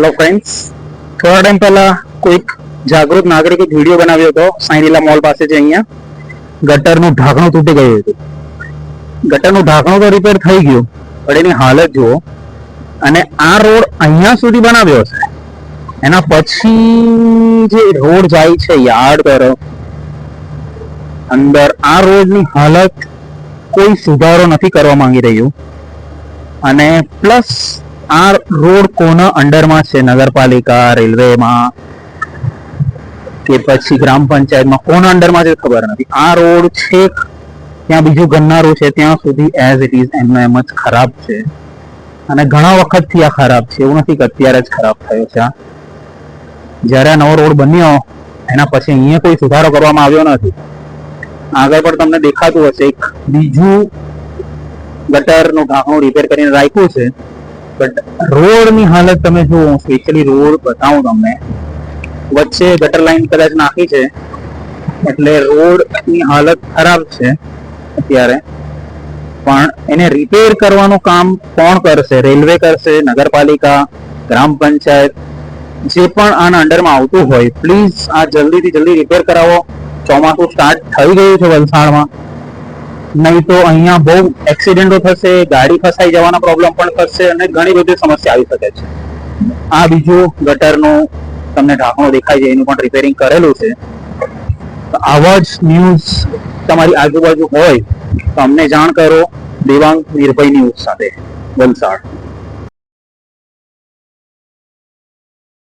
Hello friends, થોડા time પહેલા કોઈક જાગૃત નાગરિકે વિડીયો બનાવ્યો હતો સાંઈલીલા મોલ પાસે છે. અહીંયા ગટરનું ઢાંકણું તૂટી ગયું હતું. ગટરનું ઢાંકણું તો રિપેર થઈ ગયું, પણ એની હાલત જુઓ. અને આ રોડ અહીંયા સુધી બનાવ્યો છે, એના પછી જે રોડ જાય છે યાર્ડ તરફ અંદર, આ રોડની હાલત કોઈ સુધારો નથી કરવા માંગી રહ્યું. અને પ્લસ આ રોડ કોના અંડરમાં છે, નગરપાલિકા, રેલવેમાં કે પછી ગ્રામ પંચાયતમાં, કોના અંડરમાં છે ખબર નથી. આ રોડ છે ત્યાં બીજું ગન્નારું છે ત્યાં સુધી એઝ ઇટ ઇઝ એમનો એમ જ ખરાબ છે. અને ઘણા વખતથી આ ખરાબ છે, એવું નથી કે અત્યારે જ ખરાબ થયો છે. જ્યારે આ નવો રોડ બન્યો એના પછી અહીંયા કોઈ સુધારો કરવામાં આવ્યો નથી. આગળ પણ તમને દેખાતું હશે એક બીજું ગટરનું ઢાંકણું રિપેર કરીને રાખ્યું છે. બટ રોડની હાલત તમે જુઓ, સ્પેશિયલી રોડ બતાવું તમને. વચ્ચે ગટર લાઈન કદાચ નાખી છે એટલે રોડની હાલત ખરાબ છે અત્યારે. પણ એને રિપેર કરવાનું કામ કોણ કરશે? રેલવે કરશે, નગરપાલિકા, ગ્રામ પંચાયત, જે પણ આના અંડરમાં આવતું હોય, પ્લીઝ આ જલ્દીથી જલ્દી રિપેર કરાવો. ચોમાસું સ્ટાર્ટ થઈ ગયું છે વલસાડમાં, નહીં તો અહીંયા બહુ એક્સિડન્ટો થશે, ગાડી ફસાઈ જવાના પ્રોબ્લેમ પણ થશે અને ઘણી બધી સમસ્યા આવી શકે છે. આ બીજું ગટરનું તમને ઢાંકણું દેખાય છે, એનું પણ રિપેરિંગ કરેલું છે. આવા જ ન્યૂઝ તમારી આજુબાજુ હોય તો અમને જાણ કરો. દેવાંગ નિર્ભય ન્યૂઝ સાથે, વલસાડ.